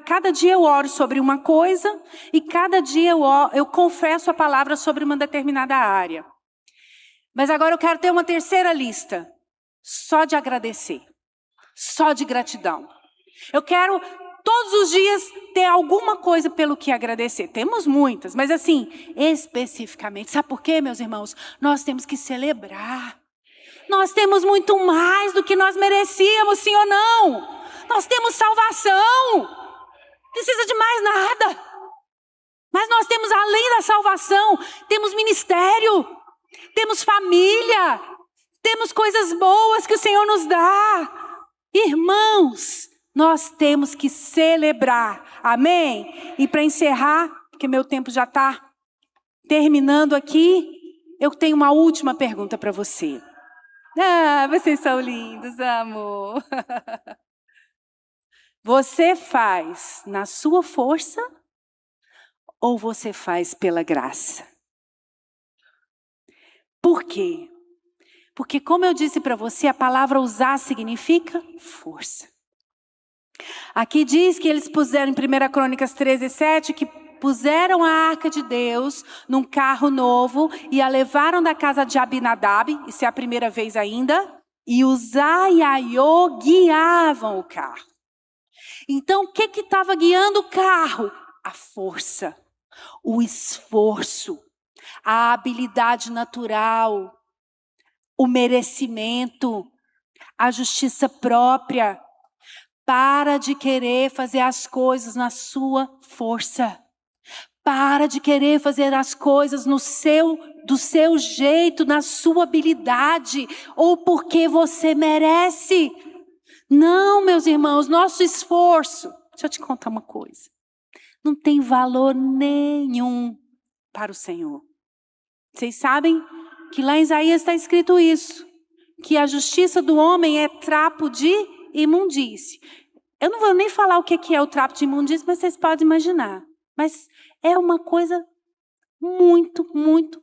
Cada dia eu oro sobre uma coisa e cada dia eu confesso a palavra sobre uma determinada área. Mas agora eu quero ter uma terceira lista, só de agradecer, só de gratidão. Eu quero todos os dias ter alguma coisa pelo que agradecer. Temos muitas, mas assim, especificamente. Sabe por quê, meus irmãos? Nós temos que celebrar. Nós temos muito mais do que nós merecíamos, sim ou não? Nós temos salvação. Não precisa de mais nada. Mas nós temos, além da salvação, temos ministério, temos família, temos coisas boas que o Senhor nos dá. Irmãos, nós temos que celebrar. Amém? E para encerrar, porque meu tempo já está terminando aqui, eu tenho uma última pergunta para você. Vocês são lindos, amor. Você faz na sua força ou você faz pela graça? Por quê? Porque, como eu disse para você, a palavra usar significa força. Aqui diz que eles puseram em 1 Crônicas 13:7 que puseram a arca de Deus num carro novo e a levaram da casa de Abinadab, isso é a primeira vez ainda, e Uzá e Aiô guiavam o carro. Então, o que estava guiando o carro? A força, o esforço, a habilidade natural, o merecimento, a justiça própria. Para de querer fazer as coisas na sua força. Para de querer fazer as coisas do seu jeito, na sua habilidade, ou porque você merece. Não, meus irmãos, nosso esforço, deixa eu te contar uma coisa, não tem valor nenhum para o Senhor. Vocês sabem que lá em Isaías está escrito isso, que a justiça do homem é trapo de imundície. Eu não vou nem falar o que é o trapo de imundície, mas vocês podem imaginar. Mas é uma coisa muito, muito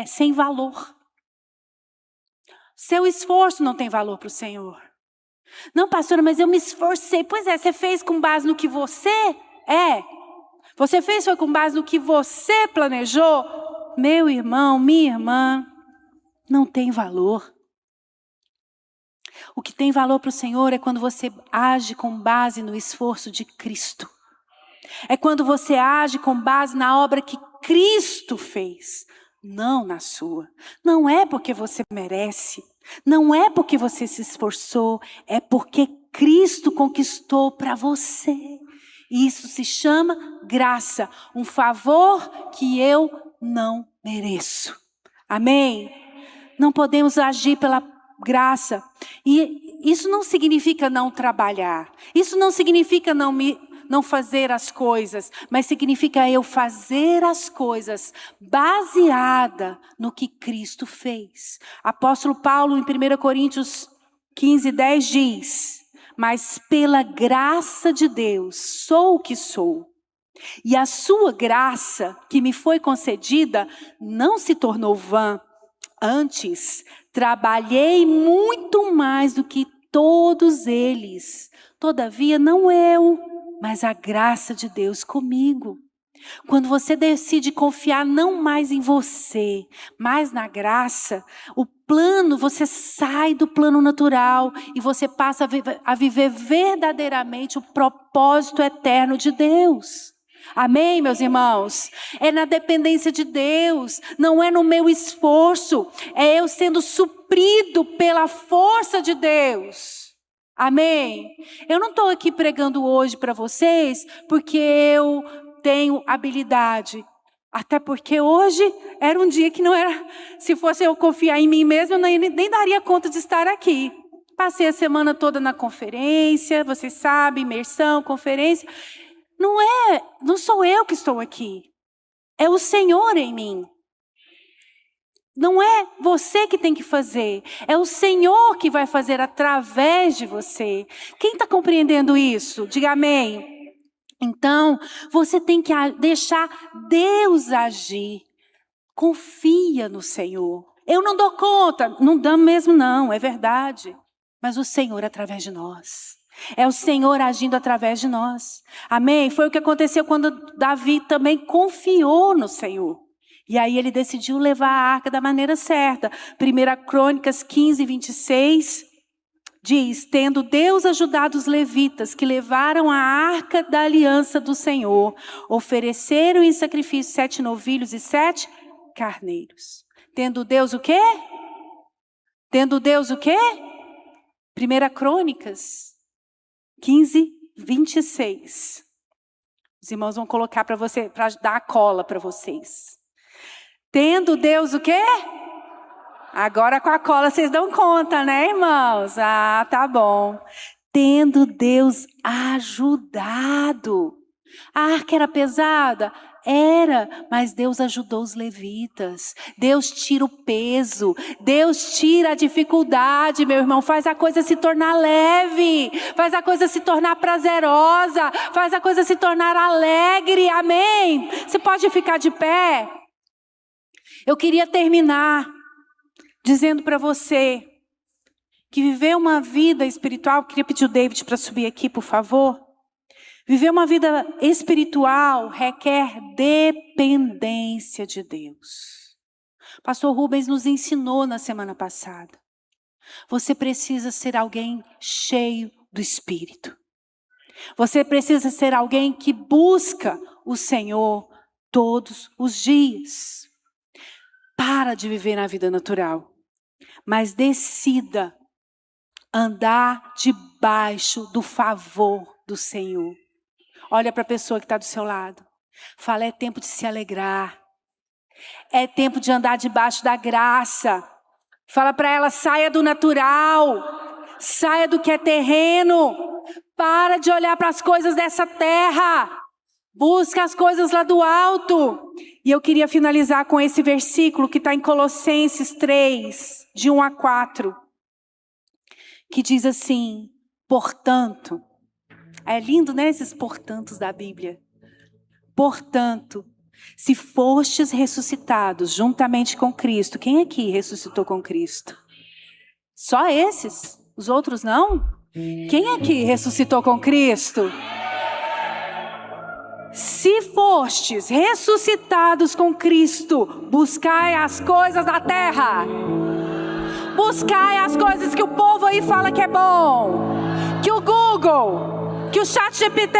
sem valor. Seu esforço não tem valor para o Senhor. Não, pastora, mas eu me esforcei. Pois é, você fez com base no que você é. Você fez foi com base no que você planejou. Meu irmão, minha irmã, não tem valor. O que tem valor para o Senhor é quando você age com base no esforço de Cristo. É quando você age com base na obra que Cristo fez, não na sua. Não é porque você merece, não é porque você se esforçou, é porque Cristo conquistou para você. E isso se chama graça, um favor que eu não mereço. Amém? Não podemos agir pela graça. E isso não significa não trabalhar. Isso não significa não fazer as coisas. Mas significa eu fazer as coisas baseada no que Cristo fez. Apóstolo Paulo em 1 Coríntios 15:10 diz: mas pela graça de Deus sou o que sou. E a sua graça que me foi concedida não se tornou vã. Antes, trabalhei muito mais do que todos eles. Todavia, não eu, mas a graça de Deus comigo. Quando você decide confiar não mais em você, mas na graça, você sai do plano natural e você passa a viver verdadeiramente o propósito eterno de Deus. Amém, meus irmãos? É na dependência de Deus, não é no meu esforço, é eu sendo suprido pela força de Deus. Amém? Eu não estou aqui pregando hoje para vocês porque eu tenho habilidade. Até porque hoje era um dia que não era, se fosse eu confiar em mim mesma, eu nem daria conta de estar aqui. Passei a semana toda na conferência, vocês sabem, imersão, conferência. Não sou eu que estou aqui. É o Senhor em mim. Não é você que tem que fazer. É o Senhor que vai fazer através de você. Quem está compreendendo isso? Diga amém. Então, você tem que deixar Deus agir. Confia no Senhor. Eu não dou conta. Não damos mesmo não, é verdade. Mas o Senhor através de nós. É o Senhor agindo através de nós. Amém? Foi o que aconteceu quando Davi também confiou no Senhor. E aí ele decidiu levar a arca da maneira certa. 1 Crônicas 15, 26 diz: tendo Deus ajudado os levitas que levaram a arca da aliança do Senhor, ofereceram em sacrifício 7 novilhos e 7 carneiros. Tendo Deus o quê? Tendo Deus o quê? 1 Crônicas 15, 26. Os irmãos vão colocar para você, para dar a cola para vocês. Tendo Deus o quê? Agora com a cola vocês dão conta, né, irmãos? Ah, tá bom. Tendo Deus ajudado. A arca era pesada? Era, mas Deus ajudou os levitas. Deus tira o peso. Deus tira a dificuldade, meu irmão. Faz a coisa se tornar leve. Faz a coisa se tornar prazerosa. Faz a coisa se tornar alegre. Amém? Você pode ficar de pé? Eu queria terminar dizendo para você que viver uma vida espiritual, queria pedir o David para subir aqui, por favor. Viver uma vida espiritual requer dependência de Deus. Pastor Rubens nos ensinou na semana passada. Você precisa ser alguém cheio do Espírito. Você precisa ser alguém que busca o Senhor todos os dias. Para de viver na vida natural, mas decida andar debaixo do favor do Senhor. Olha para a pessoa que está do seu lado. Fala, é tempo de se alegrar. É tempo de andar debaixo da graça. Fala para ela, saia do natural. Saia do que é terreno. Para de olhar para as coisas dessa terra. Busca as coisas lá do alto. E eu queria finalizar com esse versículo que está em Colossenses 3, de 1 a 4. Que diz assim, portanto... É lindo, né, esses portantos da Bíblia. Portanto, se fostes ressuscitados juntamente com Cristo. Quem aqui ressuscitou com Cristo? Só esses? Os outros não? Quem aqui ressuscitou com Cristo? Se fostes ressuscitados com Cristo, buscai as coisas da terra. Buscai as coisas que o povo aí fala que é bom. Que o Google... que o ChatGPT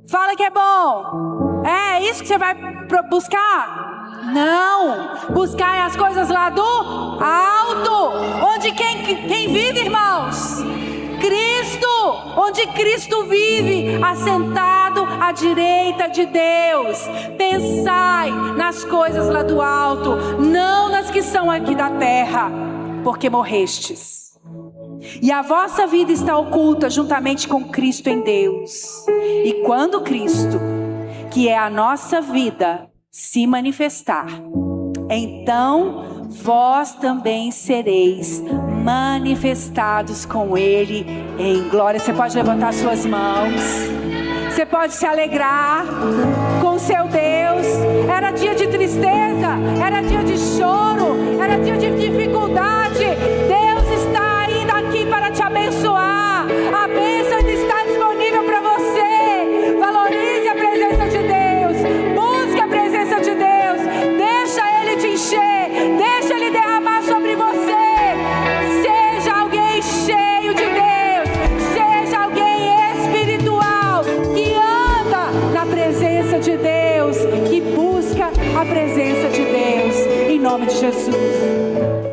fala que é bom. É isso que você vai buscar? Não. Buscai as coisas lá do alto. Onde quem vive, irmãos? Cristo. Onde Cristo vive, assentado à direita de Deus. Pensai nas coisas lá do alto, não nas que são aqui da terra, porque morrestes. E a vossa vida está oculta juntamente com Cristo em Deus. E quando Cristo, que é a nossa vida, se manifestar, então vós também sereis manifestados com Ele em glória. Você pode levantar suas mãos. Você pode se alegrar com seu Deus. Era dia de tristeza, era dia de choro, era dia de dificuldade. Deus está ainda aqui para te abençoar. A bênção está disponível para você. Valorize a presença de Deus. Busque a presença de Deus. Deixa Ele te encher. Deixa Ele derramar sobre você. Seja alguém cheio de Deus. Seja alguém espiritual que anda na presença de Deus, que busca a presença de Deus. Em nome de Jesus.